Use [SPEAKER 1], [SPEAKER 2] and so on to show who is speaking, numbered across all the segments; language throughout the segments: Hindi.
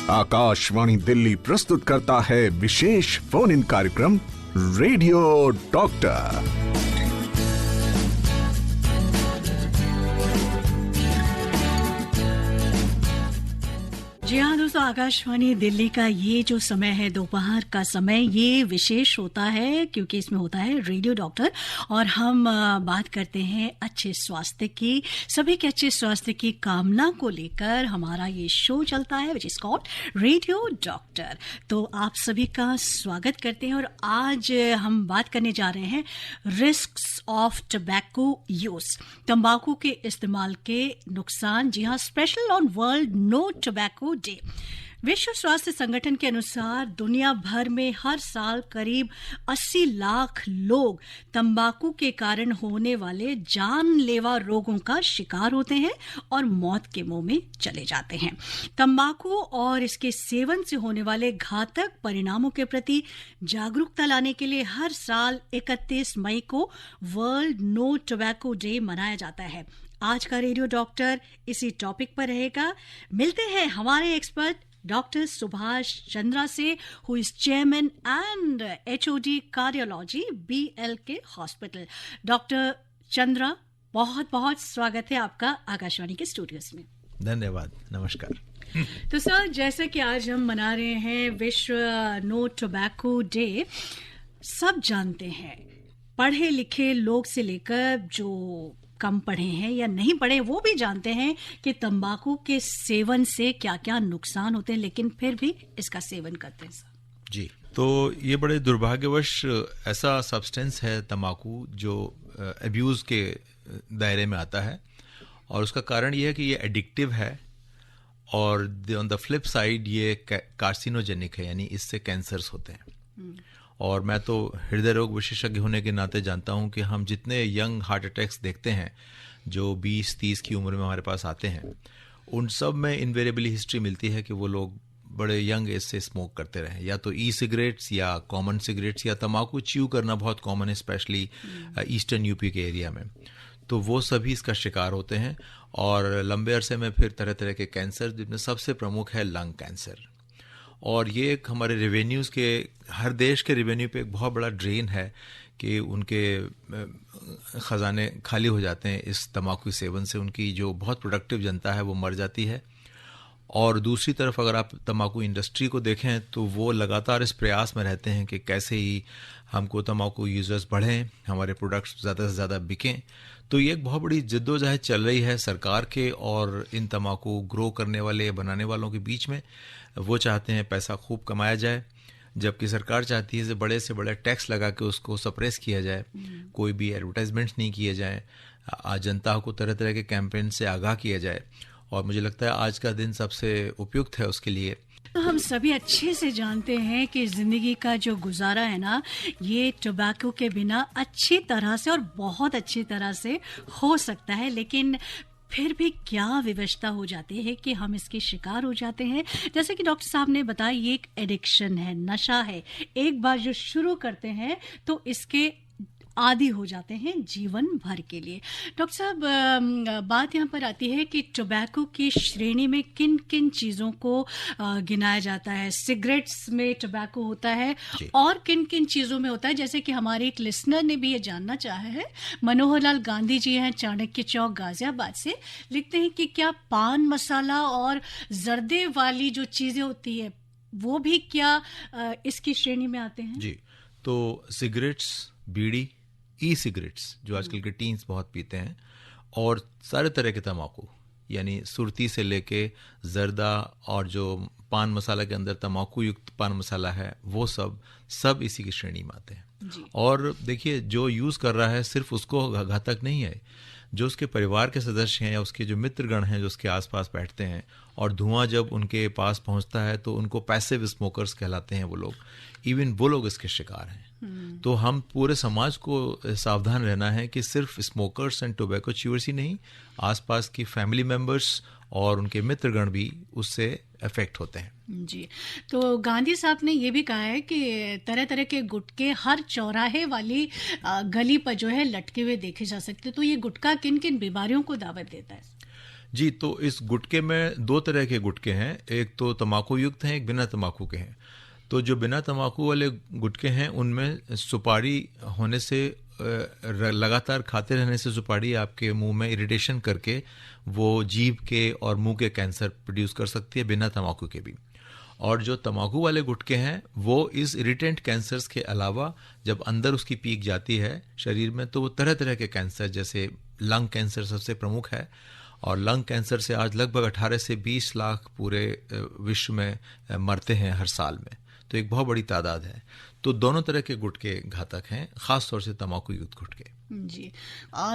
[SPEAKER 1] आकाशवाणी दिल्ली प्रस्तुत करता है विशेष फोन इन कार्यक्रम रेडियो डॉक्टर।
[SPEAKER 2] जी हाँ दोस्तों, आकाशवाणी दिल्ली का ये जो समय है दोपहर का समय, ये विशेष होता है क्योंकि इसमें होता है रेडियो डॉक्टर और हम बात करते हैं अच्छे स्वास्थ्य की। सभी के अच्छे स्वास्थ्य की कामना को लेकर हमारा ये शो चलता है which is called radio doctor. तो आप सभी का स्वागत करते हैं और आज हम बात करने जा रहे हैं रिस्क्स ऑफ टबैको यूज, तंबाकू के इस्तेमाल के नुकसान। जी हाँ, special on world no tobacco day. विश्व स्वास्थ्य संगठन के अनुसार दुनिया भर में हर साल करीब 80 लाख लोग तंबाकू के कारण होने वाले जानलेवा रोगों का शिकार होते हैं और मौत के मुंह में चले जाते हैं। तंबाकू और इसके सेवन से होने वाले घातक परिणामों के प्रति जागरूकता लाने के लिए हर साल 31 मई को वर्ल्ड नो टोबैको डे मनाया जाता है। आज का रेडियो डॉक्टर इसी टॉपिक पर रहेगा। मिलते हैं हमारे एक्सपर्ट डॉक्टर सुभाष चंद्रा से, who is chairman and HOD cardiology BLK hospital. Doctor Chandra, बहुत बहुत स्वागत है आपका आकाशवाणी के स्टूडियोज में।
[SPEAKER 3] धन्यवाद, नमस्कार।
[SPEAKER 2] तो सर, जैसे कि आज हम मना रहे हैं विश्व नो टोबैको डे, सब जानते हैं, पढ़े लिखे लोग से लेकर जो कम पढ़े हैं या नहीं पढ़े वो भी जानते हैं कि तंबाकू के सेवन से क्या क्या नुकसान होते हैं, लेकिन फिर भी इसका सेवन करते हैं सर।
[SPEAKER 3] जी, तो ये बड़े दुर्भाग्यवश ऐसा सब्सटेंस है तंबाकू जो अब्यूज़ के दायरे में आता है और उसका कारण ये है कि ये एडिक्टिव है और ऑन द फ्लिप साइड ये कार्सिनोजेनिक है, यानी इससे कैंसर्स होते हैं। और मैं तो हृदय रोग विशेषज्ञ होने के नाते जानता हूं कि हम जितने यंग हार्ट अटैक्स देखते हैं जो 20-30 की उम्र में हमारे पास आते हैं, उन सब में इन्वेरिएबली हिस्ट्री मिलती है कि वो लोग बड़े यंग एज से स्मोक करते रहे, या तो ई सिगरेट्स या कॉमन सिगरेट्स या तंबाकू च्यू करना बहुत कॉमन है, स्पेशली ईस्टर्न यूपी के एरिया में। तो वो सभी इसका शिकार होते हैं और लंबे अरसे में फिर तरह तरह के कैंसर, जिनमें सबसे प्रमुख है लंग कैंसर। और ये एक हमारे रेवेन्यूज़ के, हर देश के रेवेन्यू पे एक बहुत बड़ा ड्रेन है कि उनके ख़जाने खाली हो जाते हैं इस तंबाकू सेवन से। उनकी जो बहुत प्रोडक्टिव जनता है वो मर जाती है। और दूसरी तरफ अगर आप तंबाकू इंडस्ट्री को देखें तो वो लगातार इस प्रयास में रहते हैं कि कैसे ही हमको तंबाकू यूज़र्स बढ़ें, हमारे प्रोडक्ट्स ज़्यादा से ज़्यादा बिकें। तो ये एक बहुत बड़ी जद्दोजहद चल रही है सरकार के और इन तंबाकू ग्रो करने वाले, बनाने वालों के बीच में। वो चाहते हैं पैसा खूब कमाया जाए, जबकि सरकार चाहती है कि से बड़े टैक्स लगा के उसको सप्रेस किया जाए, कोई भी एडवर्टाइजमेंट्स नहीं किए जाएँ, जनता को तरह तरह के कैंपेन से आगाह किया जाए। और मुझे लगता है आज का दिन सबसे उपयुक्त है उसके लिए।
[SPEAKER 2] तो हम सभी अच्छे से जानते हैं कि जिंदगी का जो गुजारा है ना, ये टोबैको के बिना अच्छी तरह से और बहुत अच्छी तरह से हो सकता है, लेकिन फिर भी क्या विवशता हो जाती है कि हम इसके शिकार हो जाते हैं। जैसे कि डॉक्टर साहब ने बताया, ये एक एडिक्शन है, नशा है। एक बार जो शुरू करते हैं तो इसके आदी हो जाते हैं जीवन भर के लिए। डॉक्टर साहब, बात यहाँ पर आती है कि टोबैको की श्रेणी में किन किन चीज़ों को गिनाया जाता है। सिगरेट्स में टोबैको होता है और किन किन चीज़ों में होता है। जैसे कि हमारे एक लिसनर ने भी ये जानना चाहा है, मनोहर लाल गांधी जी हैं, चाणक्य चौक गाजियाबाद से, लिखते हैं कि क्या पान मसाला और जर्दे वाली जो चीज़ें होती है वो भी क्या इसकी श्रेणी में आते हैं? जी,
[SPEAKER 3] तो सिगरेट्स, बीड़ी, ई सिगरेट्स जो आजकल के टीन्स बहुत पीते हैं, और सारे तरह के तंबाकू, यानी सुरती से लेके जर्दा और जो पान मसाला के अंदर तंबाकू युक्त पान मसाला है, वो सब इसी की श्रेणी में आते हैं। और देखिए, जो यूज़ कर रहा है सिर्फ उसको घातक नहीं है, जो उसके परिवार के सदस्य हैं या उसके जो मित्रगण हैं जो उसके आसपास बैठते हैं, और धुआं जब उनके पास पहुंचता है तो उनको पैसिव स्मोकर्स कहलाते हैं वो लोग, इवन वो लोग इसके शिकार हैं। तो हम पूरे समाज को सावधान रहना है कि सिर्फ स्मोकर्स एंड टोबैको च्यूअर्स ही नहीं, आसपास की फैमिली मेंबर्स और उनके मित्रगण भी उससे अफेक्ट होते हैं।
[SPEAKER 2] जी, तो गांधी साहब ने ये भी कहा है कि तरह तरह के गुटके हर चौराहे वाली गली पर जो है लटके हुए देखे जा सकते। तो ये गुटखा किन किन बीमारियों को दावत देता है?
[SPEAKER 3] जी, तो इस गुटके में 2 तरह के गुटके हैं, एक तो तम्बाकू युक्त हैं, एक बिना तम्बाकू के हैं। तो जो बिना तम्बाकू वाले गुटके हैं उनमें सुपारी होने से लगातार खाते रहने से सुपारी आपके मुंह में इरिटेशन करके वो जीभ के और मुंह के कैंसर प्रोड्यूस कर सकती है, बिना तम्बाकू के भी। और जो तम्बाकू वाले गुटके हैं वो इस इरिटेंट कैंसर्स के अलावा जब अंदर उसकी पीक जाती है शरीर में तो वो तरह तरह के कैंसर, जैसे लंग कैंसर सबसे प्रमुख है, और लंग कैंसर से आज लगभग 18 से 20 लाख पूरे विश्व में मरते हैं हर साल में, तो एक बहुत बड़ी तादाद है। तो दोनों तरह के गुटके घातक हैं, खास तौर से तम्बाकू युक्त गुटके।
[SPEAKER 2] जी।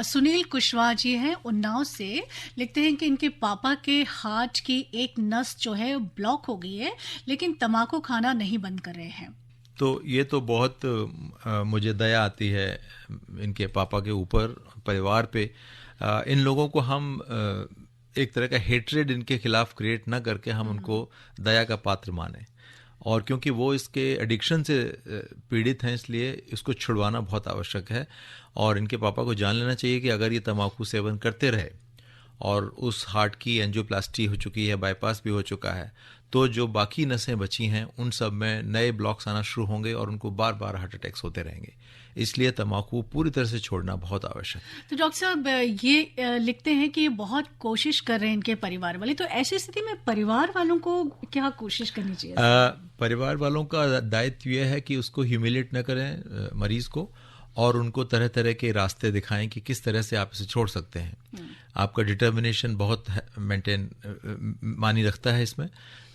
[SPEAKER 2] सुनील कुशवाहा जी हैं उन्नाव से, लिखते हैं कि इनके पापा के हार्ट की एक नस जो है ब्लॉक हो गई है, लेकिन तम्बाकू खाना नहीं बंद कर रहे हैं।
[SPEAKER 3] तो ये तो बहुत मुझे दया आती है इनके पापा के ऊपर, परिवार पे। इन लोगों को हम एक तरह का हेट्रेड इनके खिलाफ क्रिएट ना करके हम उनको दया का पात्र माने, और क्योंकि वो इसके एडिक्शन से पीड़ित हैं इसलिए इसको छुड़वाना बहुत आवश्यक है। और इनके पापा को जान लेना चाहिए कि अगर ये तम्बाकू सेवन करते रहे और उस हार्ट की एंजियोप्लास्टी हो चुकी है, बाईपास भी हो चुका है, तो जो बाकी नसें बची हैं उन सब में नए ब्लॉक्स आना शुरू होंगे और उनको बार बार हार्ट अटैक्स होते रहेंगे। इसलिए तम्बाकू पूरी तरह से छोड़ना बहुत आवश्यक है।
[SPEAKER 2] तो डॉक्टर साहब ये लिखते हैं कि ये बहुत कोशिश कर रहे हैं इनके परिवार वाले, तो ऐसी स्थिति में परिवार वालों को क्या कोशिश करनी चाहिए?
[SPEAKER 3] परिवार वालों का दायित्व यह है कि उसको ह्यूमिलेट न करें मरीज को, और उनको तरह तरह के रास्ते दिखाएं कि किस तरह से आप इसे छोड़ सकते हैं। आपका डिटर्मिनेशन बहुत मानी रखता है इसमें।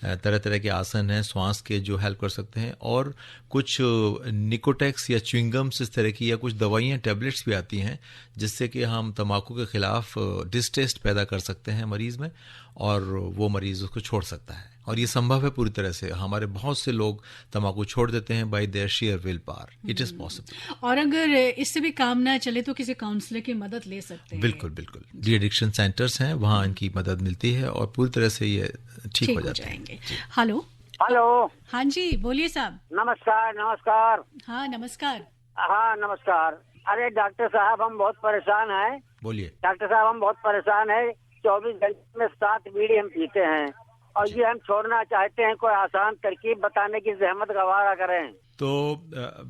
[SPEAKER 3] तरह तरह के आसन हैं श्वास के जो हेल्प कर सकते हैं, और कुछ निकोटेक्स या च्युइंगम्स इस तरह की या कुछ दवाइयाँ टैबलेट्स भी आती हैं जिससे कि हम तम्बाकू के खिलाफ डिस्टेस्ट पैदा कर सकते हैं मरीज में, और वो मरीज उसको छोड़ सकता है। और ये संभव है पूरी तरह से। हमारे बहुत से लोग तम्बाकू छोड़ देते हैं bye their share will power. It is possible.
[SPEAKER 2] और अगर इससे भी काम ना चले तो किसी काउंसलर की मदद ले सकते हैं।
[SPEAKER 3] बिल्कुल बिल्कुल, डी एडिक्शन सेंटर्स हैं, वहाँ इनकी मदद मिलती है और पूरी तरह से ये ठीक हो जाएंगे।
[SPEAKER 2] Hello
[SPEAKER 4] hello.
[SPEAKER 2] हाँ जी, बोलिए साहब।
[SPEAKER 4] नमस्कार। नमस्कार।
[SPEAKER 2] हाँ नमस्कार।
[SPEAKER 4] हाँ नमस्कार। अरे डॉक्टर साहब हम बहुत परेशान हैं।
[SPEAKER 3] बोलिए।
[SPEAKER 4] डॉक्टर साहब हम बहुत परेशान हैं। 24 घंटे में 7 बीड़ी हम पीते हैं और ये हम छोड़ना चाहते हैं। कोई आसान तरकीब बताने की जहमत गवारा करें।
[SPEAKER 3] तो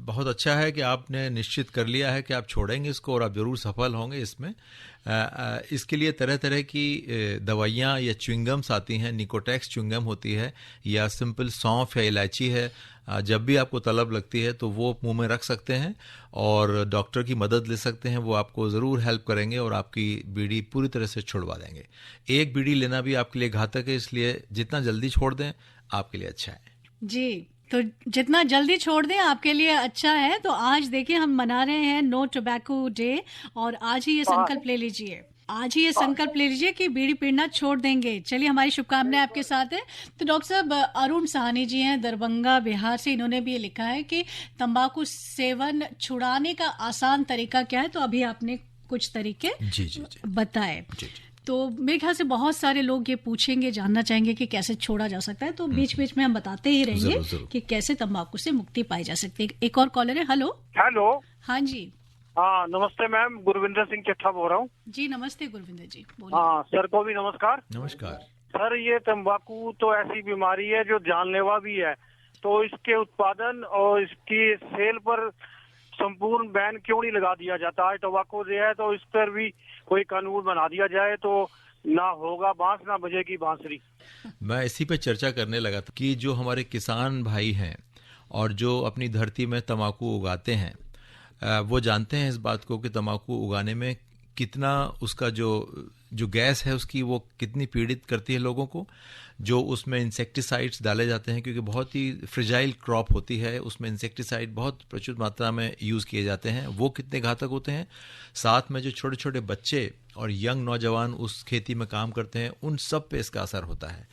[SPEAKER 3] बहुत अच्छा है कि आपने निश्चित कर लिया है कि आप छोड़ेंगे इसको, और आप जरूर सफल होंगे इसमें। इसके लिए तरह तरह की दवाइयाँ या च्युइंगम्स आती हैं। निकोटेक्स च्युइंगम होती है, या सिंपल सौंफ या इलायची है। जब भी आपको तलब लगती है तो वो मुंह में रख सकते हैं और डॉक्टर की मदद ले सकते हैं। वो आपको ज़रूर हेल्प करेंगे और आपकी बीड़ी पूरी तरह से छुड़वा देंगे। एक बीड़ी लेना भी आपके लिए घातक है, इसलिए जितना जल्दी छोड़ दें आपके लिए अच्छा है।
[SPEAKER 2] जी, तो जितना जल्दी छोड़ दें आपके लिए अच्छा है। तो आज देखिए हम मना रहे हैं नो टोबैको डे, और आज ही ये संकल्प ले लीजिए, आज ही ये संकल्प ले लीजिए कि बीड़ी पीना छोड़ देंगे। चलिए, हमारी शुभकामनाएं आपके साथ है। तो डॉक्टर साहब, अरुण साहनी जी हैं दरभंगा बिहार से, इन्होंने भी ये लिखा है कि तंबाकू सेवन छुड़ाने का आसान तरीका क्या है। तो अभी आपने कुछ तरीके बताए। तो मेरे ख्याल से बहुत सारे लोग ये पूछेंगे, जानना चाहेंगे कि कैसे छोड़ा जा सकता है। तो बीच बीच में हम बताते ही रहेंगे कि कैसे तंबाकू से मुक्ति पाई जा सकती है। एक और कॉलर है। हेलो।
[SPEAKER 4] हेलो।
[SPEAKER 2] हाँ जी।
[SPEAKER 4] हाँ नमस्ते मैम, गुरविंदर सिंह चट्ठा बोल रहा हूँ।
[SPEAKER 2] जी नमस्ते गुरविंदर जी, बोलिए।
[SPEAKER 4] हाँ सर को भी नमस्कार।
[SPEAKER 3] नमस्कार
[SPEAKER 4] सर। ये तंबाकू तो ऐसी बीमारी है जो जानलेवा भी है, तो इसके उत्पादन और इसकी सेल पर संपूर्ण बैन क्यों नहीं लगा दिया जाता है? तंबाकू जो है तो इस पर भी कोई कानून बना दिया जाए तो ना होगा बांस ना बजेगी बांसुरी।
[SPEAKER 3] मैं इसी पे चर्चा करने लगा था कि जो हमारे किसान भाई हैं और जो अपनी धरती में तंबाकू उगाते हैं, वो जानते हैं इस बात को कि तंबाकू उगाने में कितना उसका जो गैस है उसकी वो कितनी पीड़ित करती है लोगों को। जो उसमें इंसेक्टिसाइड्स डाले जाते हैं, क्योंकि बहुत ही फ्रिजाइल क्रॉप होती है, उसमें इंसेक्टिसाइड बहुत प्रचुर मात्रा में यूज़ किए जाते हैं, वो कितने घातक होते हैं। साथ में जो छोटे छोटे बच्चे और यंग नौजवान उस खेती में काम करते हैं, उन सब पे इसका असर होता है।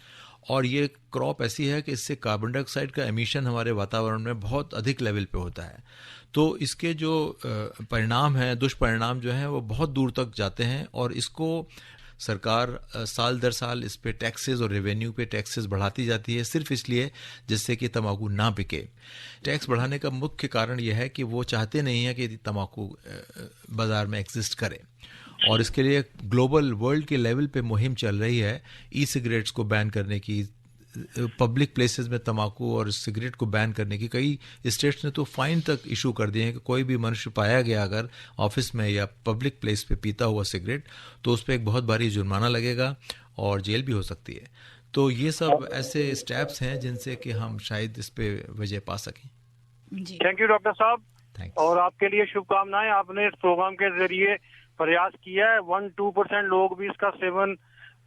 [SPEAKER 3] और ये क्रॉप ऐसी है कि इससे कार्बन डाइऑक्साइड का एमिशन हमारे वातावरण में बहुत अधिक लेवल पे होता है। तो इसके जो परिणाम हैं, दुष्परिणाम जो हैं, वो बहुत दूर तक जाते हैं। और इसको सरकार साल दर साल इस पे टैक्सेस और रेवेन्यू पे टैक्सेस बढ़ाती जाती है, सिर्फ इसलिए जिससे कि तंबाकू ना बिके। टैक्स बढ़ाने का मुख्य कारण यह है कि वो चाहते नहीं है कि तंबाकू बाजार में एग्जिस्ट करे। और इसके लिए ग्लोबल वर्ल्ड के लेवल पे मुहिम चल रही है ई सिगरेट्स को बैन करने की। पब्लिक प्लेसेस में तंबाकू और सिगरेट को बैन करने की कई स्टेट्स ने तो फाइन तक इशू कर दिए हैं कि कोई भी मनुष्य पाया गया अगर ऑफिस में या पब्लिक प्लेस पे पीता हुआ सिगरेट तो उस पर एक बहुत भारी जुर्माना लगेगा और जेल भी हो सकती है। तो ये सब ऐसे स्टेप्स हैं जिनसे कि हम शायद इस पे वजह पा सकें।
[SPEAKER 4] थैंक यू डॉक्टर साहब,
[SPEAKER 3] थैंक्स।
[SPEAKER 4] और आपके लिए शुभकामनाएं। आपने इस प्रोग्राम के जरिए प्रयास किया है 1-2% लोग भी इसका सेवन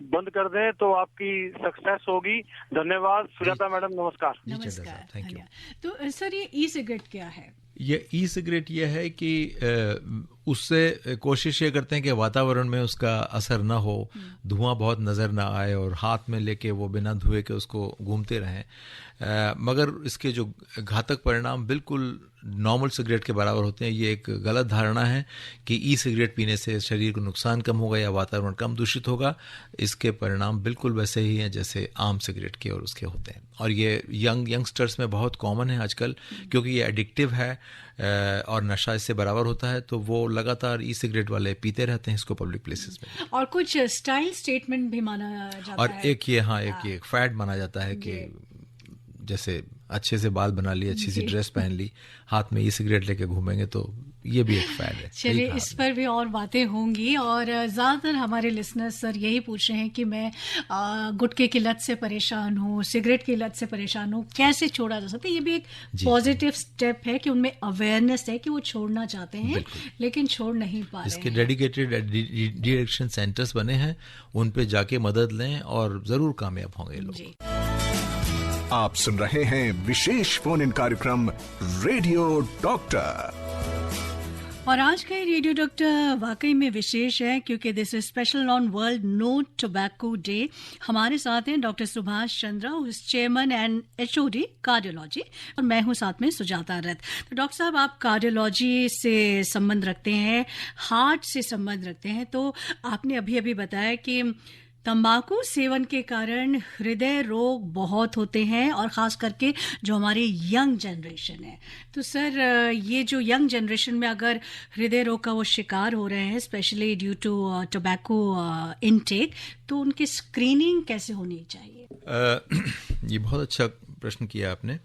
[SPEAKER 4] बंद कर दें तो आपकी सक्सेस होगी। धन्यवाद सुजाता मैडम, नमस्कार।
[SPEAKER 2] नमस्कार,
[SPEAKER 3] थैंक यू।
[SPEAKER 2] तो सर ये ई सिगरेट क्या है?
[SPEAKER 3] ये ई सिगरेट ये है कि उससे कोशिश ये करते हैं कि वातावरण में उसका असर ना हो, धुआं बहुत नज़र ना आए और हाथ में लेके वो बिना धुए के उसको घूमते रहें। मगर इसके जो घातक परिणाम बिल्कुल नॉर्मल सिगरेट के बराबर होते हैं। ये एक गलत धारणा है कि ई सिगरेट पीने से शरीर को नुकसान कम होगा या वातावरण कम दूषित होगा। इसके परिणाम बिल्कुल वैसे ही हैं जैसे आम सिगरेट के और उसके होते हैं। और ये यंगस्टर्स में बहुत कॉमन है आजकल, क्योंकि ये एडिक्टिव है और नशा इससे बराबर होता है, तो वो लगातार ई सिगरेट वाले पीते रहते हैं इसको पब्लिक प्लेसेस में।
[SPEAKER 2] और कुछ स्टाइल स्टेटमेंट भी माना जाता
[SPEAKER 3] और
[SPEAKER 2] है।
[SPEAKER 3] एक फैड माना जाता है कि जैसे अच्छे से बाल बना लिए, अच्छी सी ड्रेस पहन ली, हाथ में ई सिगरेट लेके घूमेंगे, तो ये भी एक फैड है।
[SPEAKER 2] चलिए इस पर भी और बातें होंगी। और ज़्यादातर हमारे लिसनर्स सर यही पूछ रहे हैं कि मैं गुटखे की लत से परेशान हूँ, सिगरेट की लत से परेशान हूँ, कैसे छोड़ा जा सकता है? ये भी एक पॉजिटिव स्टेप है कि उनमें अवेयरनेस है कि वो छोड़ना चाहते हैं लेकिन छोड़ नहीं पा रहे हैं।
[SPEAKER 3] इसके डेडिकेटेड डिएडिक्शन सेंटर्स बने हैं, उन पे जाके मदद लें और ज़रूर कामयाब होंगे लोग।
[SPEAKER 1] आप सुन रहे हैं विशेष फोन इन कार्यक्रम रेडियो डॉक्टर।
[SPEAKER 2] और आज का रेडियो डॉक्टर वाकई में विशेष है क्योंकि this is special on world no tobacco day. हमारे साथ हैं doctor Subhash Chandra, chairman and HOD cardiology, और मैं हूं साथ में सुजाता रथ। तो डॉक्टर साहब, आप कार्डियोलॉजी से संबंध रखते हैं, हार्ट से संबंध रखते हैं, तो आपने अभी अभी बताया कि तंबाकू सेवन के कारण हृदय रोग बहुत होते हैं और ख़ास करके जो हमारी यंग जनरेशन है। तो सर, ये जो यंग जनरेशन में अगर हृदय रोग का वो शिकार हो रहे हैं, specially due to tobacco intake, तो उनकी स्क्रीनिंग कैसे होनी चाहिए?
[SPEAKER 3] ये बहुत अच्छा प्रश्न किया आपने।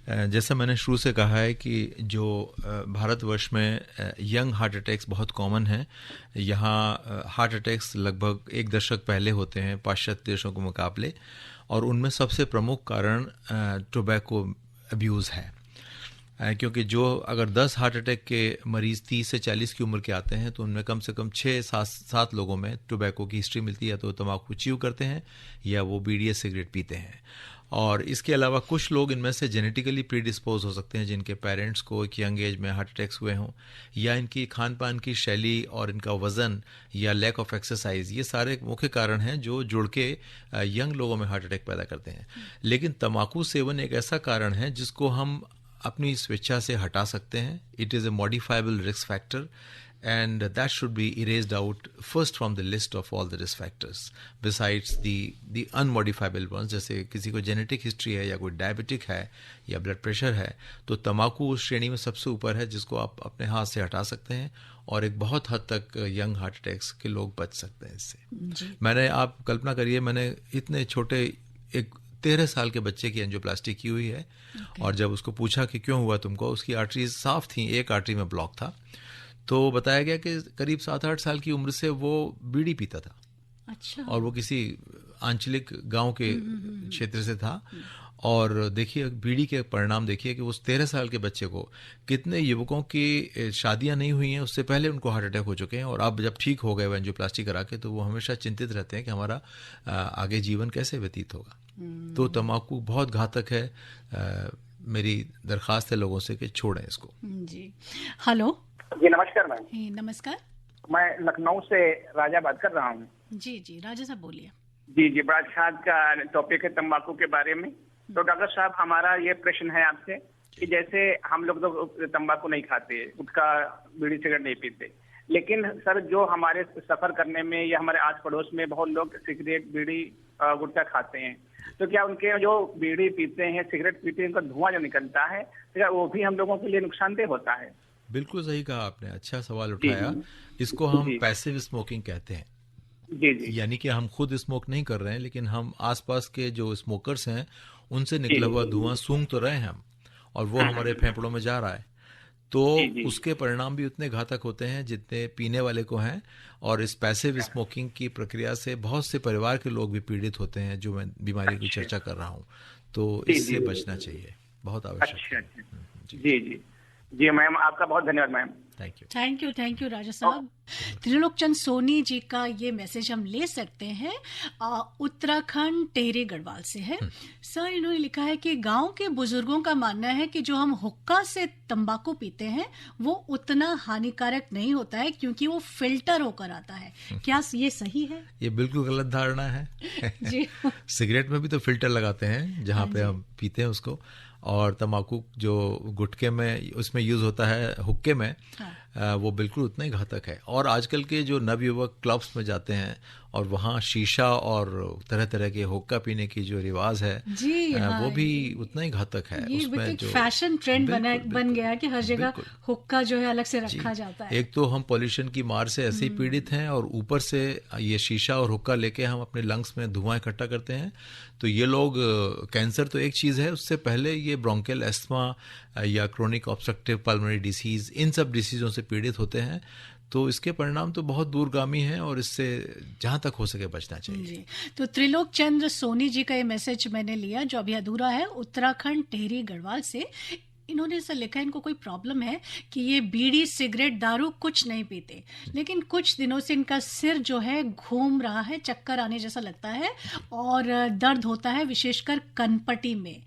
[SPEAKER 3] जैसा मैंने शुरू से कहा है कि जो भारतवर्ष में यंग हार्ट अटैक्स बहुत कॉमन है। यहाँ हार्ट अटैक्स लगभग 1 दशक पहले होते हैं पाश्चात्य देशों के मुकाबले, और उनमें सबसे प्रमुख कारण टोबैको अब्यूज़ है। क्योंकि जो अगर 10 हार्ट अटैक के मरीज़ 30 से 40 की उम्र के आते हैं तो उनमें कम से कम 6-7 लोगों में टोबैको की हिस्ट्री मिलती है, या तो तंबाकू च्यू करते हैं या वो बीड़ी या सिगरेट पीते हैं। और इसके अलावा कुछ लोग इनमें से जेनेटिकली प्रीडिस्पोज हो सकते हैं, जिनके पेरेंट्स को एक यंग एज में हार्ट अटैक्स हुए हों, या इनकी खान पान की शैली और इनका वज़न या लैक ऑफ एक्सरसाइज, ये सारे मुख्य कारण हैं जो जुड़ के यंग लोगों में हार्ट अटैक पैदा करते हैं। लेकिन तंबाकू सेवन एक ऐसा कारण है जिसको हम अपनी स्वेच्छा से हटा सकते हैं। It is a modifiable risk factor and that should be erased out first from the list of all the risk factors besides the unmodifiable ones। जैसे किसी को जेनेटिक हिस्ट्री है या कोई डायबिटिक है या ब्लड प्रेशर है, तो तंबाकू उस श्रेणी में सबसे ऊपर है जिसको आप अपने हाथ से हटा सकते हैं, और एक बहुत हद तक यंग हार्ट अटैक्स के लोग बच सकते हैं इससे। आप कल्पना करिए, मैंने इतने छोटे एक 13 साल के बच्चे की एंजियोप्लास्टी की हुई है, और जब उसको पूछा कि क्यों हुआ तुमको, उसकी आर्टरीज साफ थी, एक आर्टरी में ब्लॉक था, तो बताया गया कि करीब 7-8 साल की उम्र से वो बीड़ी पीता था।
[SPEAKER 2] अच्छा।
[SPEAKER 3] और वो किसी आंचलिक गांव के क्षेत्र से था। और देखिए बीड़ी के परिणाम देखिए कि उस 13 साल के बच्चे को, कितने युवकों की शादियां नहीं हुई हैं उससे पहले उनको हार्ट अटैक हो चुके हैं, और अब जब ठीक हो गए एंजियोप्लास्टी करा के, तो वो हमेशा चिंतित रहते हैं कि हमारा आगे जीवन कैसे व्यतीत होगा। तो तंबाकू बहुत घातक है। मेरी दरख्वास्त है लोगों से कि छोड़ें इसको।
[SPEAKER 2] जी। हेलो
[SPEAKER 5] जी, नमस्कार मैम।
[SPEAKER 2] नमस्कार।
[SPEAKER 5] मैं लखनऊ से राजा बात कर रहा हूँ।
[SPEAKER 2] जी जी, राजा साहब बोलिए।
[SPEAKER 5] जी, बड़ा अच्छा का टॉपिक है तंबाकू के बारे में। तो डॉक्टर साहब, हमारा ये प्रश्न है आपसे कि जैसे हम लोग तो तंबाकू नहीं खाते, गुटखा बीड़ी सिगरेट नहीं पीते, लेकिन सर जो हमारे सफर करने में या हमारे आस पड़ोस में बहुत लोग सिगरेट बीड़ी गुटखा खाते हैं, तो क्या उनके जो बीड़ी पीते हैं सिगरेट पीते हैं उनका धुआं जो निकलता है, तो क्या वो भी हम लोगों के लिए नुकसानदेह होता है?
[SPEAKER 3] बिल्कुल सही कहा आपने, अच्छा सवाल उठाया। इसको हम पैसिव स्मोकिंग कहते हैं।
[SPEAKER 5] जी जी
[SPEAKER 3] यानी कि हम खुद स्मोक नहीं कर रहे हैं, लेकिन हम आसपास के जो स्मोकर्स हैं उनसे निकला हुआ धुआं सूंघ तो रहे हैं हम, और वो हमारे फेफड़ों में जा रहा है। तो उसके परिणाम भी उतने घातक होते हैं जितने पीने वाले को हैं। और इस पैसिव स्मोकिंग की प्रक्रिया से बहुत से परिवार के लोग भी पीड़ित होते हैं, जो मैं बीमारी की चर्चा कर रहा हूँ। तो इससे बचना चाहिए, बहुत आवश्यक है।
[SPEAKER 5] जी जी जी मैम, आपका बहुत धन्यवाद मैम।
[SPEAKER 2] थैंक यू राजा साहब। त्रिलोकचंद सोनी जी का ये मैसेज हम ले सकते हैं, उत्तराखंड टेहरी गढ़वाल से है। सर, इन्होंने लिखा है कि गांव के बुजुर्गों का मानना है कि जो हम हुक्का से तंबाकू पीते हैं वो उतना हानिकारक नहीं होता है, क्योंकि वो फिल्टर होकर आता है। क्या ये सही है?
[SPEAKER 3] ये बिल्कुल गलत धारणा है।
[SPEAKER 2] जी
[SPEAKER 3] सिगरेट में भी तो फिल्टर लगाते हैं जहाँ पे हम पीते हैं उसको, और तंबाकू जो गुटखे में उसमें यूज होता है, हुक्के में, वो बिल्कुल उतना ही घातक है। और आजकल के जो नवयुवक क्लब्स में जाते हैं और वहाँ शीशा और तरह तरह के हुक्का पीने की जो रिवाज है वो भी उतना ही घातक है।
[SPEAKER 2] ये उसमें जो फैशन ट्रेंड बन गया कि हर जगह हुक्का जो है अलग से रखा जाता है।
[SPEAKER 3] एक तो हम पॉल्यूशन की मार से ऐसे ही पीड़ित हैं, और ऊपर से ये शीशा और हुक्का लेके हम अपने लंग्स में धुआं इकट्ठा करते हैं। तो ये लोग, कैंसर तो एक चीज़ है, उससे पहले ये ब्रोंकियल एस्थमा या क्रोनिक ऑब्स्ट्रक्टिव पल्मोनरी डिसीज, इन सब डिसीजों से पीड़ित होते हैं। तो इसके परिणाम तो बहुत दूरगामी हैं, और इससे जहां तक हो सके बचना चाहिए।
[SPEAKER 2] जी। तो त्रिलोक चंद्र सोनी जी का ये मैसेज मैंने लिया, जो अभी अधूरा है, उत्तराखंड टेहरी गढ़वाल से। इन्होंने ऐसा लिखा है, इनको कोई प्रॉब्लम है कि ये बीड़ी, सिगरेट, दारू कुछ नहीं पीते, लेकिन कुछ दिनों से इनका सिर जो है घूम रहा है, चक्कर आने जैसा लगता है, और दर्द होता है विशेषकर कनपटी में,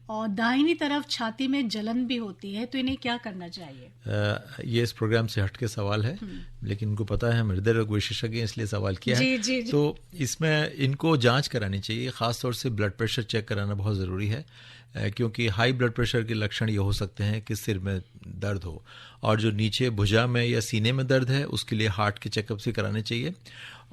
[SPEAKER 2] और दाहिनी तरफ छाती में जलन भी होती है। तो इन्हें क्या करना चाहिए?
[SPEAKER 3] ये इस प्रोग्राम से हट के सवाल है, लेकिन इनको पता है हम हृदय रोग विशेषज्ञ, इसलिए सवाल किया है।
[SPEAKER 2] जी।
[SPEAKER 3] तो इसमें इनको जांच करानी चाहिए, खासतौर से ब्लड प्रेशर चेक कराना बहुत ज़रूरी है, क्योंकि हाई ब्लड प्रेशर के लक्षण ये हो सकते हैं कि सिर में दर्द हो, और जो नीचे भुजा में या सीने में दर्द है उसके लिए हार्ट के चेकअप भी कराने चाहिए।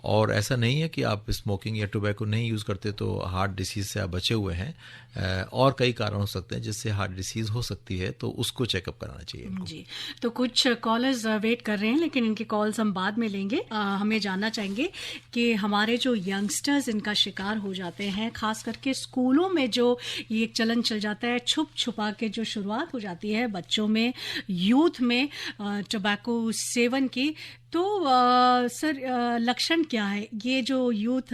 [SPEAKER 3] और ऐसा नहीं है कि आप स्मोकिंग या टोबैको नहीं यूज़ करते तो हार्ट डिसीज़ से आप बचे हुए हैं, और कई कारण हो सकते हैं जिससे हार्ट डिसीज़ हो सकती है, तो उसको चेकअप कराना चाहिए इनको।
[SPEAKER 2] जी। तो कुछ कॉलर्स वेट कर रहे हैं, लेकिन इनकी कॉल्स हम बाद में लेंगे। हमें जानना चाहेंगे कि हमारे जो यंगस्टर्स इनका शिकार हो जाते हैं, खास करके स्कूलों में जो ये एक चलन चल जाता है, छुप छुपा के जो शुरुआत हो जाती है बच्चों में, यूथ में टोबैको सेवन की, तो सर लक्षण क्या है? ये जो यूथ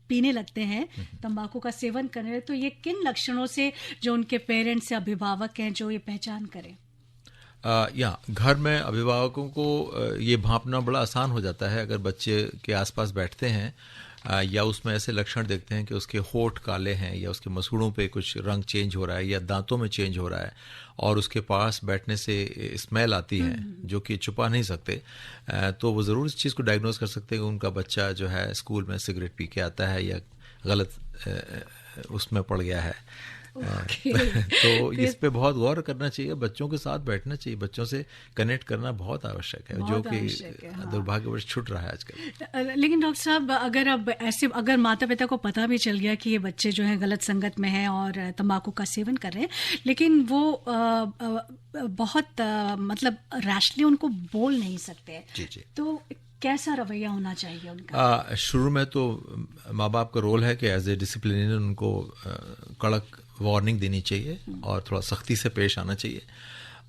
[SPEAKER 2] पीने लगते हैं, तंबाकू का सेवन करने लगते, तो ये किन लक्षणों से जो उनके पेरेंट्स या अभिभावक हैं जो ये पहचान करें?
[SPEAKER 3] या घर में अभिभावकों को ये भांपना बड़ा आसान हो जाता है। अगर बच्चे के आसपास बैठते हैं या उसमें ऐसे लक्षण देखते हैं कि उसके होठ काले हैं, या उसके मसूड़ों पे कुछ रंग चेंज हो रहा है, या दांतों में चेंज हो रहा है, और उसके पास बैठने से स्मेल आती है जो कि छुपा नहीं सकते, तो वो ज़रूर इस चीज़ को डायग्नोज कर सकते हैं कि उनका बच्चा जो है स्कूल में सिगरेट पी के आता है या गलत उसमें पड़ गया है। तो इस पे बहुत गौर करना चाहिए, बच्चों के साथ बैठना चाहिए, बच्चों से कनेक्ट करना बहुत आवश्यक है, जो कि दुर्भाग्यवश छूट रहा है आजकल।
[SPEAKER 2] लेकिन डॉक्टर साहब, अगर माता पिता को पता भी चल गया कि ये बच्चे जो है गलत संगत में हैं और तंबाकू का सेवन कर रहे हैं, लेकिन वो बहुत मतलब रैशली उनको बोल नहीं सकते, तो कैसा रवैया होना चाहिए उनका?
[SPEAKER 3] शुरू में तो माँ बाप का रोल है कि एज ए डिसिप्लिनरियन उनको कड़क वार्निंग देनी चाहिए और थोड़ा सख्ती से पेश आना चाहिए।